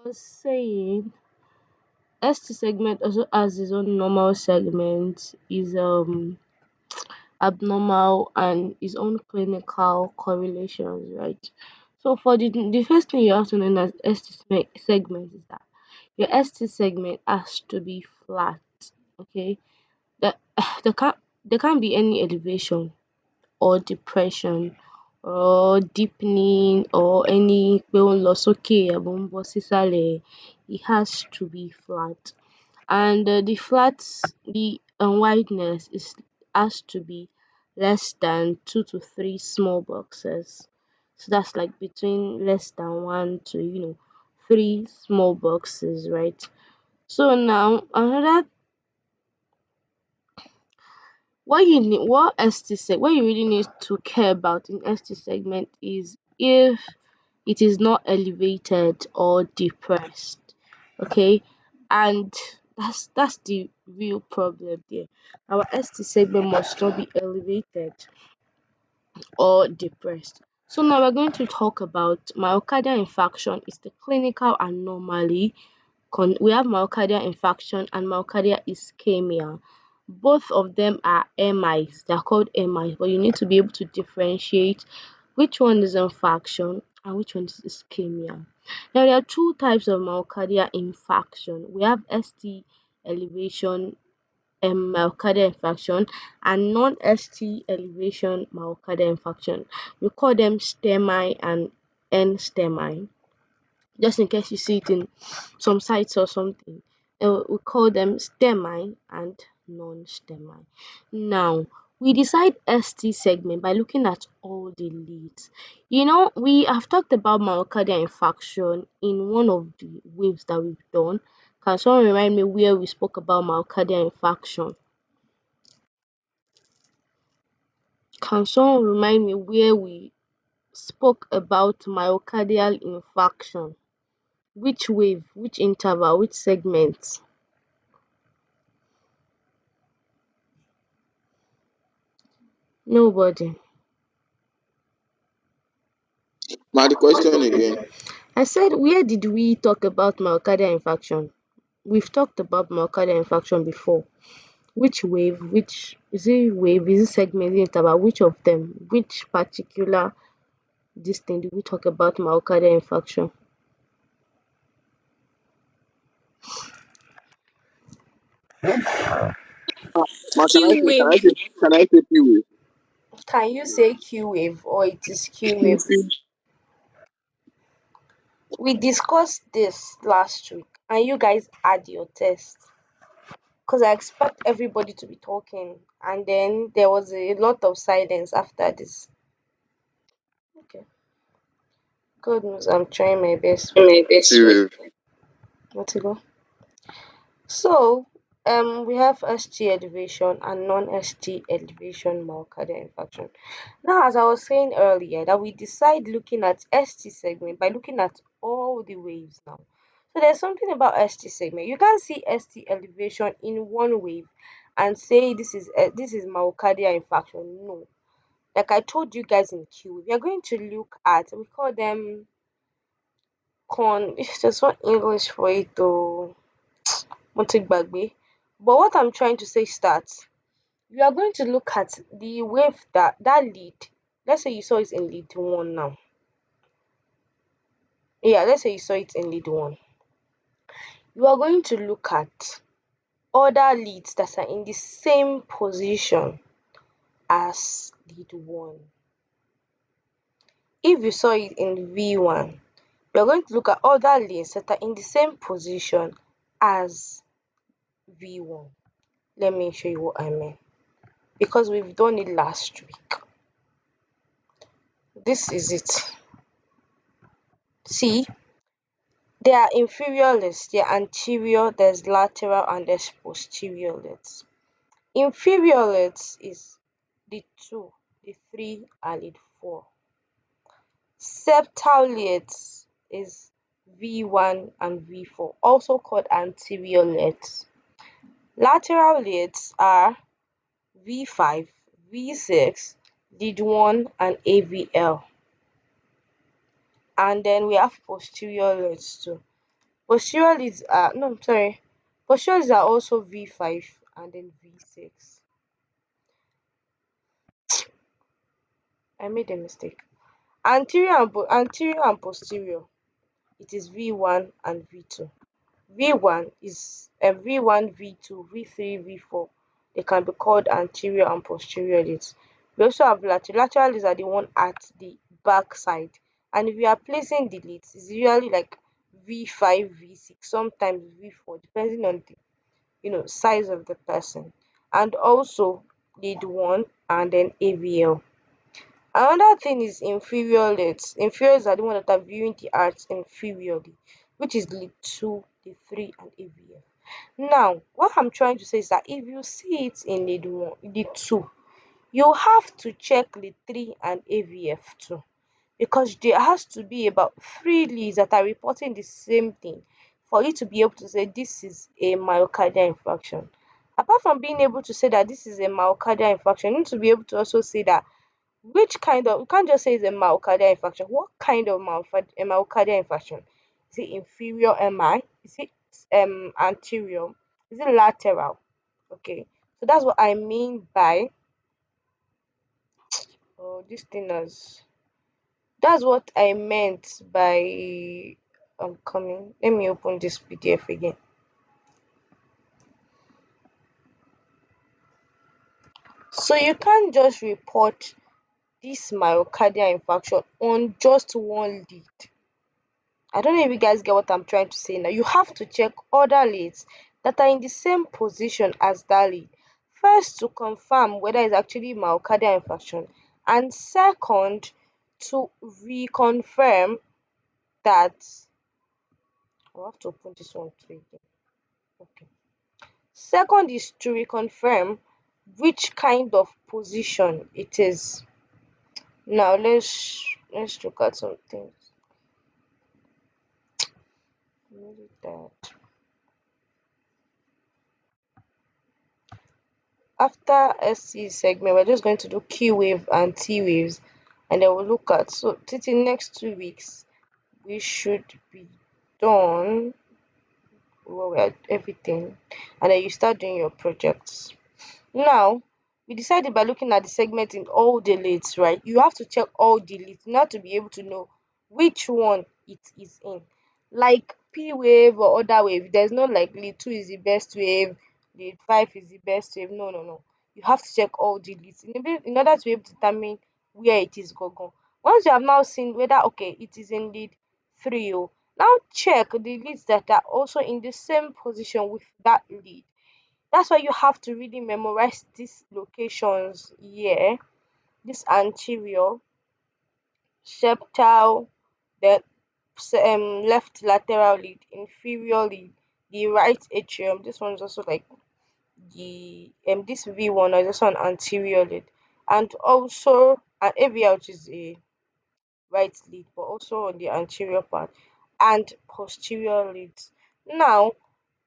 was saying ST segment also has its own normal segment, is abnormal and its own clinical correlations, right? So for the first thing you have to know as segment is that your ST segment has to be flat. Okay, that there can't be any elevation or depression or deepening or any pé ó ń lọ sókè àbí ó ń bọ́ sísàlẹ̀. It has to be flat. And the wideness is has to be less than 2 to 3 small boxes. So that's like between less than 1 to 3 small boxes, right? So now another what you really need to care about in ST segment is if it is not elevated or depressed. Okay, and that's the real problem there. Our ST segment must not be elevated or depressed. So now we're going to talk about myocardial infarction is the clinical anomaly. We have myocardial infarction and myocardial ischemia. Both of them are MIs. They're called MIs, but you need to be able to differentiate which one is infarction and which one is ischemia. Now there are two types of myocardial infarction. We have ST elevation myocardial infarction and non-ST elevation myocardial infarction. We call them STEMI and N-STEMI. Just in case you see it in some sites or something. We call them STEMI and non-STEMI. Now, we decide ST segment by looking at all the leads. We have talked about myocardial infarction in one of the waves that we've done. Can someone remind me where we spoke about myocardial infarction? Can someone remind me where we spoke about myocardial infarction? Which wave, which interval, which segment? Nobody. The question again. I said, where did we talk about myocardial infarction? We've talked about myocardial infarction before. Which wave, is it segment, is it interval, which of them, which particular this thing did we talk about myocardial infarction? Ma, can I Q say can I wave. say can I say P-wave? Can you say Q wave or it is Q You wave? see, We discussed this last week and you guys had your test because I expect everybody to be talking and then there was a lot of silence after this. Okay. Good news. I'm trying my best. P-wave. Let's go. So, we have ST elevation and non-ST elevation myocardial infarction. Now, as I was saying earlier, that we decide looking at ST segment by looking at all the waves now. So there's something about ST segment. You can't see ST elevation in one wave and say this is myocardial infarction. No, like I told you guys in Q, we are going to look at we call them if there's one English for it though. Mo ti gbàgbé. But what I'm trying to say is that we are going to look at the wave that lead. Let's say you saw it in lead one now. Yeah, let's say you saw it in lead one. You are going to look at other leads that are in the same position as lead one. If you saw it in V1, you are going to look at other leads that are in the same position as V1. Let me show you what I mean. Because we've done it last week. This is it. See, there are inferior leads, there are anterior, there's lateral, and there's posterior leads. Inferior leads is the 2, the 3, and lead 4. Septal leads is V1 and V4, also called anterior leads. Lateral leads are V5, V6, lead 1, and AVL. And then we have posterior leads too. Posterior leads are no sorry. Posterior leads are also V5 and then V6. I made a mistake. Anterior and posterior, it is V1 and V2. V1 is V1, V2, V3, V4. They can be called anterior and posterior leads. We also have lateral. Lateral leads are the one at the back side. And if you are placing the leads, it's usually like V5, V6, sometimes V4, depending on the size of the person. And also lead 1 and then AVL. Another thing is inferior leads. Inferiors are the one that are viewing the arts inferiorly, which is lead 2, lead 3, and AVF. Now, what I'm trying to say is that if you see it in lead 1, lead 2, you have to check lead 3 and AVF too, because there has to be about 3 leads that are reporting the same thing for you to be able to say this is a myocardial infarction. Apart from being able to say that this is a myocardial infarction, you need to be able to also say that which kind of, you can't just say it's a myocardial infarction. What kind of myocardial infarction? Is it inferior MI? Is it anterior? Is it lateral? Okay. So that's what I mean by this thing as that's what I meant by coming. Let me open this PDF again. So you can't just report this myocardial infarction on just one lead. I don't know if you guys get what I'm trying to say now. You have to check other leads that are in the same position as that lead. First, to confirm whether it's actually myocardial infarction, and second, to reconfirm that. I'll have to open this one too again. Okay. Second is to reconfirm which kind of position it is. Now let's look at some things. That. After SC segment, we're just going to do Q wave and T waves, and then we'll look at, so till the next 2 weeks we should be done. Well, we had everything, and then you start doing your projects. Now, we decided by looking at the segment in all the leads, right? You have to check all the leads not to be able to know which one it is in. Like P wave or other wave, there's no like lead 2 is the best wave, lead 5 is the best wave. No, no, no. You have to check all the leads in order to be able to determine where it is going. Once you have now seen whether okay it is in lead 3, oh, now check the leads that are also in the same position with that lead. That's why you have to really memorize these locations here. This anterior, septal, the left lateral lead, inferior lead, the right atrium. This one's also like the this V1 is also an anterior lead, and also an AVL, which is a right lead, but also on the anterior part, and posterior leads. Now,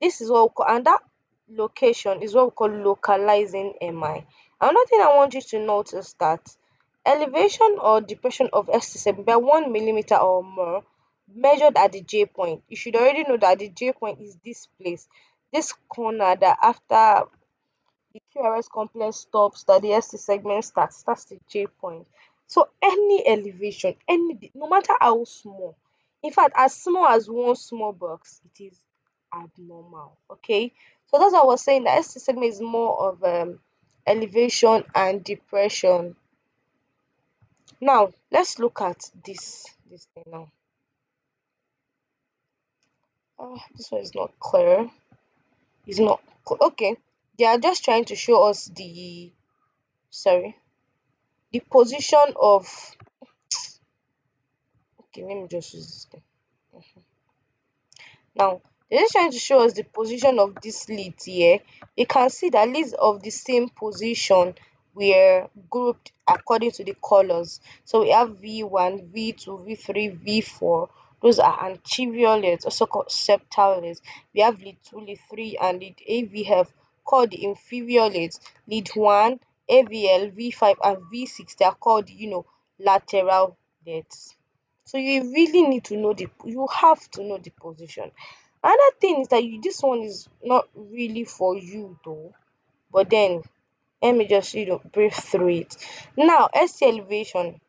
this is what we call, and that location is what we call localizing MI. Another thing I want you to notice that elevation or depression of ST7 by 1 millimeter or more measured at the J point. You should already know that the J point is this place, this corner that after the QRS complex stops, that the ST segment starts. That's the J point. So any elevation, no matter how small, in fact, as small as one small box, it is abnormal. Okay, so that's what I was saying. The ST segment is more of elevation and depression. Now let's look at this thing now. Oh, this one is not clear. It's not okay. They are just trying to show us the sorry the position of. Okay, let me just use this thing. Now, they're just trying to show us the position of this leads here. You can see that leads of the same position were grouped according to the colors. So we have V1, V2, V3, V4. Those are anterior leads, also called septal leads. We have lead 2, lead 3, and lead AVF called the inferior leads. Lead 1, AVL, V5, and V6, they are called, lateral leads. So you really need to know you have to know the position. Another thing is that this one is not really for you though, but then let me just breathe through it. Now, ST elevation,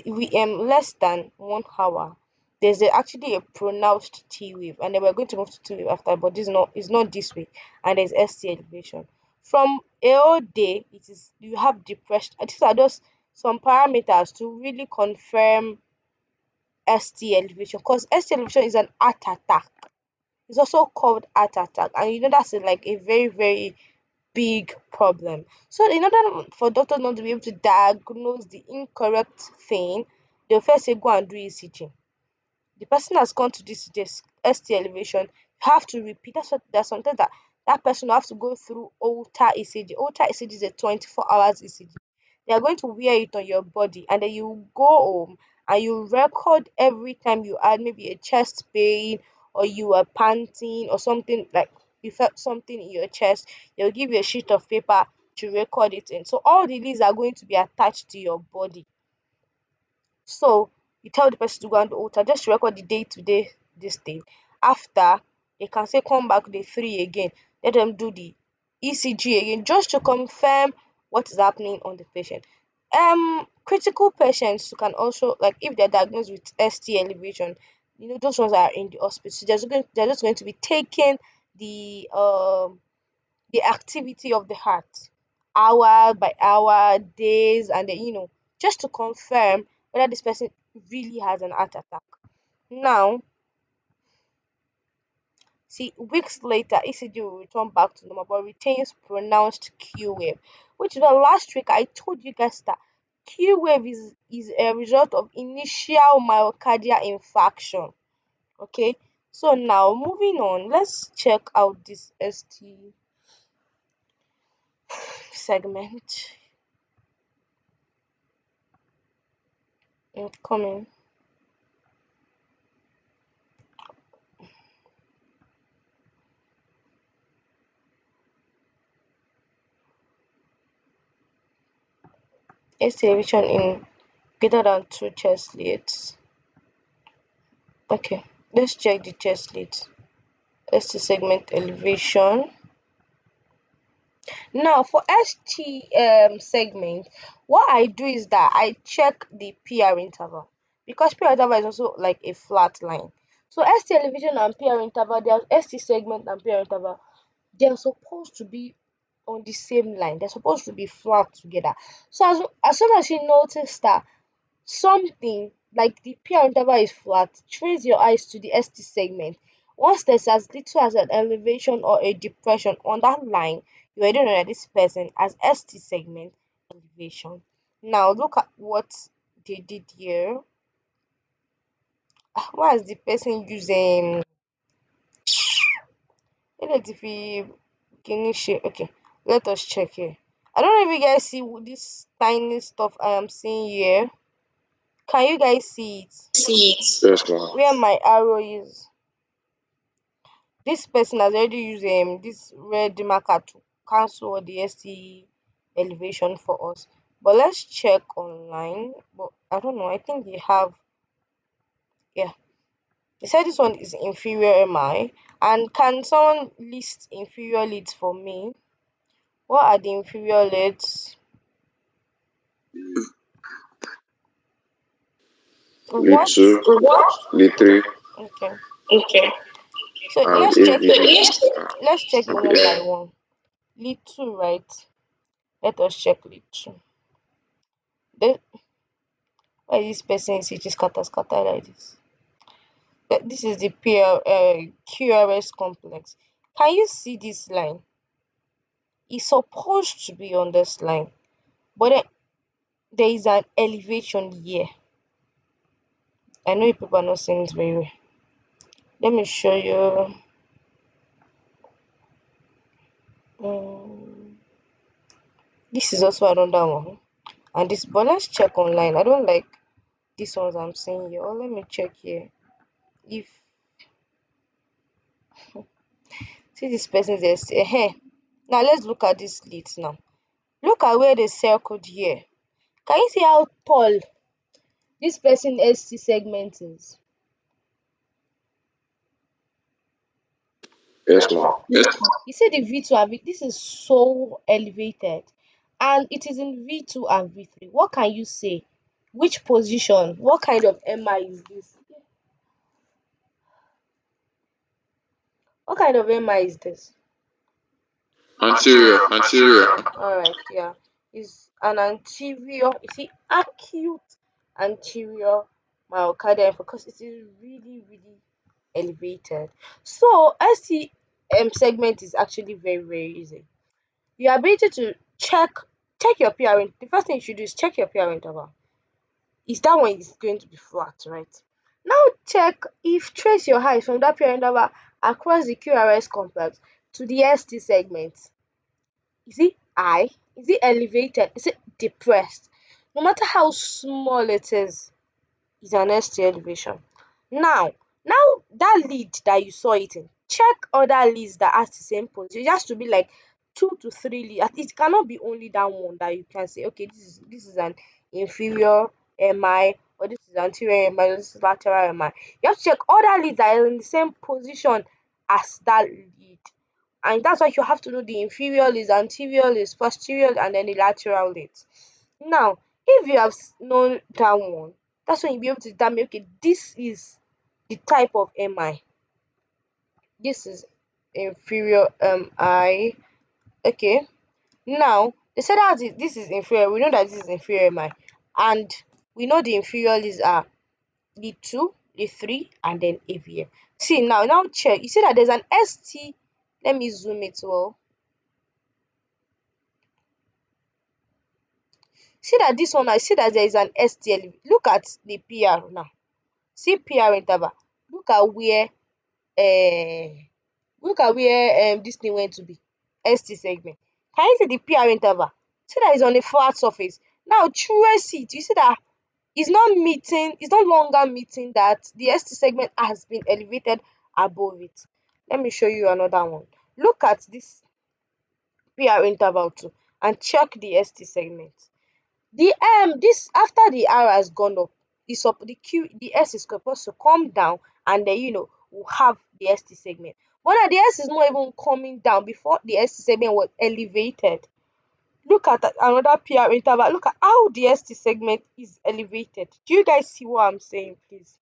we less than 1 hour. There's actually a pronounced T wave, and then we're going to move to T wave after, but this is not it's not this way. And there's ST elevation. From a whole day, it is you have depression. These are just some parameters to really confirm ST elevation, because ST elevation is an heart attack. It's also called heart attack, and that's like a very, very big problem. So in order for doctors not to be able to diagnose the incorrect thing, they'll first say go and do ECG. The person has gone to this ST elevation, you have to repeat. That's what there's sometimes that person will have to go through Holter ECG. Holter ECG is a 24 hours ECG. They are going to wear it on your body, and then you go home and you record every time you had maybe a chest pain, or you were panting, or something like you felt something in your chest. They'll give you a sheet of paper to record it in. So all the leads are going to be attached to your body. So you tell the person to go on the altar, just record the day to day this thing. After, they can say come back day 3 again. Let them do the ECG again, just to confirm what is happening on the patient. Critical patients can also, like if they're diagnosed with ST elevation, those ones are in the hospital. So they're just going to be taking the activity of the heart hour by hour, days, and then just to confirm whether this person really has an heart attack. Now, see, weeks later, ECG will return back to normal but retains pronounced Q wave, which is the last week I told you guys that Q wave is a result of initial myocardial infarction. Okay, so now moving on, let's check out this ST segment. Coming. ST elevation in greater than 2 chest leads. Okay, let's check the chest leads. ST segment elevation. Now for ST segment, what I do is that I check the PR interval, because PR interval is also like a flat line. So ST elevation and PR interval, there's ST segment and PR interval, they are supposed to be on the same line. They're supposed to be flat together. So as soon as you notice that something like the PR interval is flat, trace your eyes to the ST segment. Once there's as little as an elevation or a depression on that line, you already know that this person has ST segment elevation. Now look at what they did here. Why is the person using okay, let us check here. I don't know if you guys see this tiny stuff I am seeing here. Can you guys see it? Yes, ma'am. Where my arrow is. This person has already used this red marker to cancel all the ST elevation for us. But let's check online. But I don't know. I think they have, yeah. They said this one is inferior MI. And can someone list inferior leads for me? What are the inferior leads? Lead What? 2, lead 3, Okay. okay, So and if the let's check it one by yeah, one. Lead 2, right? Let us check lead 2. The, why is this person is just scatter like this? This is the QRS complex. Can you see this line? It's supposed to be on this line, but then there is an elevation here. I know you people are not seeing it very well. Let me show you. Um, this is also another one, and this. But let's check online. I don't like these ones I'm seeing here. Oh, let me check here. If see this person is now let's look at this leads now. Look at where they circled here. Can you see how tall this person ST segment is? Yes, ma'am. You see the V2 and V, this is so elevated, and it is in V2 and V3. What can you say? Which position? What kind of MI is this? What kind of MI is this? Anterior. Anterior. All right, yeah, is an anterior. You see, acute anterior myocardial because it is really, really elevated. So ST segment is actually very, very easy. Your ability to check your PR. The first thing you should do is check your PR interval. Is that one is going to be flat, right? Now check if trace your height from that PR interval across the QRS complex to the ST segment. Is it high? Is it elevated? Is it depressed? No matter how small it is an ST elevation. Now that lead that you saw it in, check other leads that has the same position. It has to be like 2 to 3 leads. It cannot be only that one that you can say, okay, this is an inferior MI, or this is anterior MI, or this is lateral MI. You have to check other leads that are in the same position as that lead. And that's why you have to know the inferior leads, anterior leads, posterior, and then the lateral leads. Now, if you have known that one, that's when you'll be able to determine, okay, this is the type of MI. This is inferior MI. Okay. Now, they said that this is inferior. We know that this is inferior MI. And we know the inferior leads are the 2, the 3, and then AVF. See, now check. You see that there's an ST. Let me zoom it well. See that this one, I see that there is an STL. Look at the PR now. See PR interval. Look at where this thing went to be. ST segment. Can you see the PR interval? See that it's on a flat surface. Now trace it. You see that it's no longer meeting that the ST segment has been elevated above it. Let me show you another one. Look at this PR interval too and check the ST segment. This after the R has gone up, the S is supposed to come down, and then we'll have the ST segment. But now the S is not even coming down before the ST segment was elevated. Look at another PR interval. Look at how the ST segment is elevated. Do you guys see what I'm saying, please?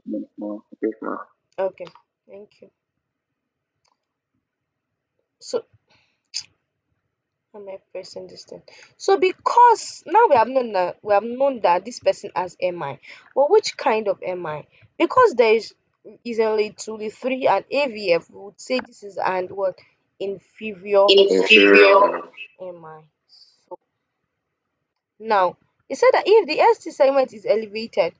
Yes, ma'am. Yes, ma'am. Okay, thank you. So am I pressing this thing? So because now we have known that this person has MI, but which kind of MI? Because there is only 2, the 3, and AVF, we would say this is and what inferior Inferior. MI. So now they said that if the ST segment is elevated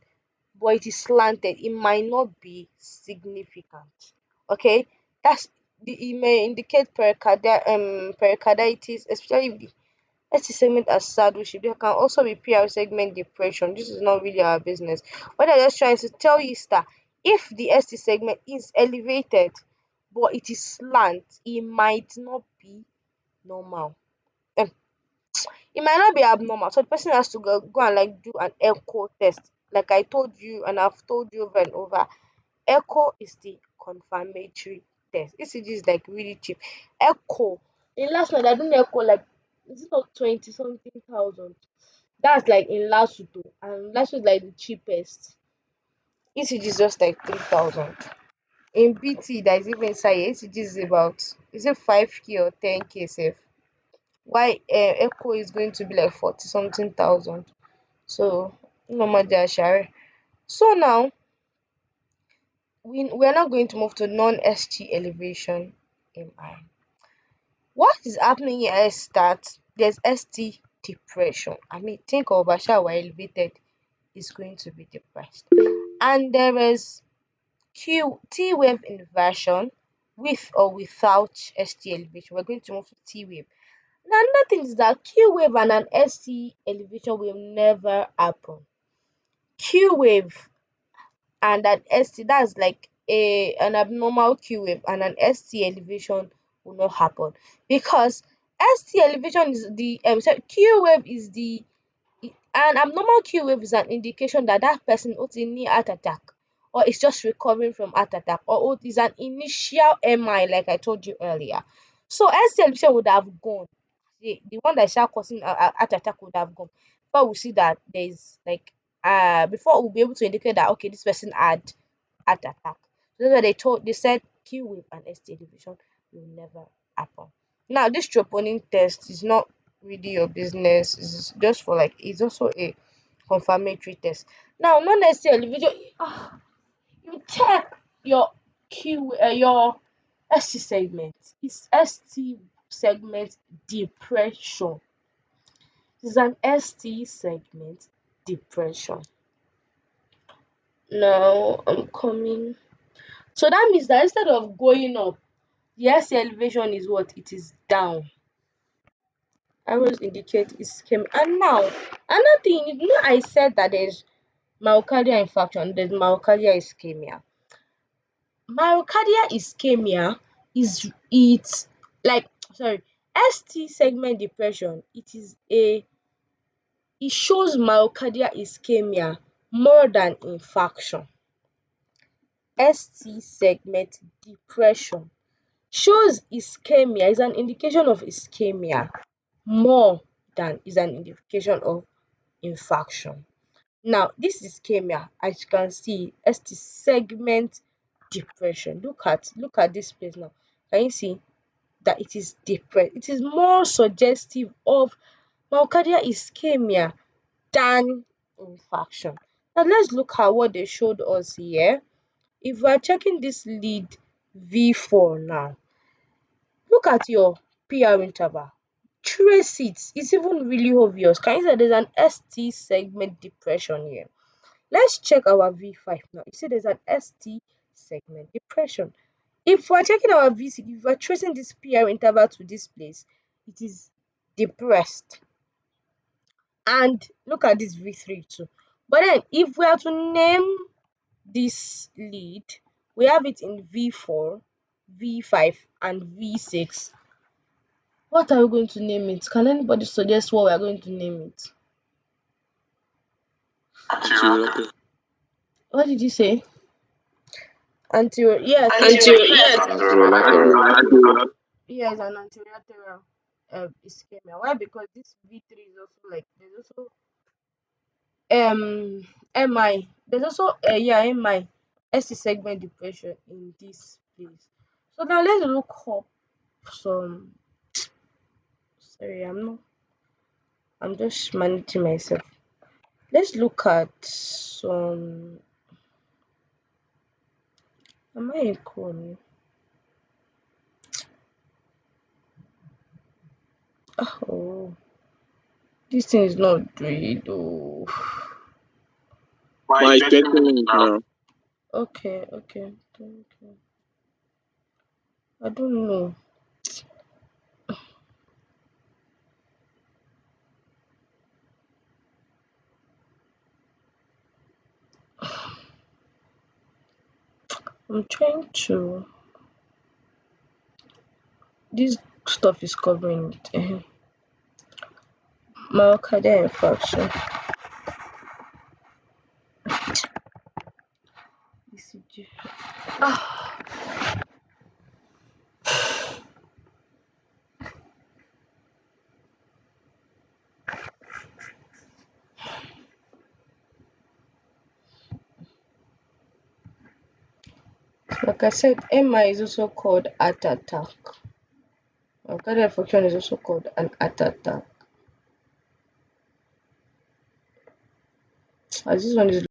but it is slanted, it might not be significant. Okay, it may indicate pericarditis, especially if the ST segment as saddleship. There can also be PR segment depression. This is not really our business. What I'm just trying to tell you is that if the ST segment is elevated but it is slant, it might not be normal. Um, it might not be abnormal. So the person has to go and like do an echo test. Like I told you, and I've told you over and over, echo is the confirmatory test. ECG is like really cheap. Echo. In last month I do echo like, is it not 20 something thousand? That's like in Lesotho, and Lesotho is like the cheapest. ECG is just like 3,000. In BT that is even inside here, ECG is about, is it 5K or 10K safe? Why Echo is going to be like 40 something thousand. So no matter share. So now we are now going to move to non-ST elevation MI. What is happening here is that there's ST depression. I mean, think of Bashar were elevated is going to be depressed. And there is T wave inversion with or without ST elevation. We're going to move to T wave. Now, another thing is that Q wave and an ST elevation will never happen. Q wave and an ST, that's like an abnormal Q wave, and an ST elevation will not happen because ST elevation is the sorry, Q wave is an abnormal Q wave is an indication that that person was in near heart attack, or it's just recovering from heart attack, or oh, it's an initial MI, like I told you earlier. So ST elevation would have gone. The one that start causing a heart attack would have gone. But we see that there's like before we'll be able to indicate that okay, this person had heart attack. So that's why they said Q wave and ST elevation will never happen. Now this troponin test is not really your business. It's just for like it's also a confirmatory test. Now not necessarily video you check your your ST segment. It's ST segment depression. It's an ST segment depression. Now I'm coming. So that means that instead of going up, the ST elevation is what? It is down. Arrows indicate ischemia. And now another thing, I said that there's myocardial infarction, there's myocardial ischemia. Myocardial ischemia is it's like sorry, ST segment depression. It shows myocardial ischemia more than infarction. ST segment depression shows ischemia, is an indication of ischemia more than is an indication of infarction. Now, this ischemia, as you can see, ST segment depression. Look at this place now. Can you see that it is depressed? It is more suggestive of myocardial ischemia than infarction. Now let's look at what they showed us here. If we are checking this lead V4 now, look at your PR interval. Trace it. It's even really obvious. Can you see there's an ST segment depression here? Let's check our V5 now. You see there's an ST segment depression. If we're checking our V6, if we're tracing this PR interval to this place, it is depressed. And look at this V3 too. But then if we are to name this lead, we have it in V4, V5, and V6. What are we going to name it? Can anybody suggest what we are going to name it? Antirocket. What did you say? Anterior. Yes. Antirocket. Yes, an anterior lateral ischemia. Why? Because this V3 is also like there's also MI. There's also MI ST segment depression in this place. So now let's look up some. Sorry, I'm just managing myself. Let's look at some. Am I in cone? Oh, this thing is not read. Oh. My checking it now. Okay. I don't know. I'm trying to. This stuff is covering it. Myocardial infarction. ECG. Like I said, MI is also called heart attack. Myocardial infarction is also called an heart attack. As this one is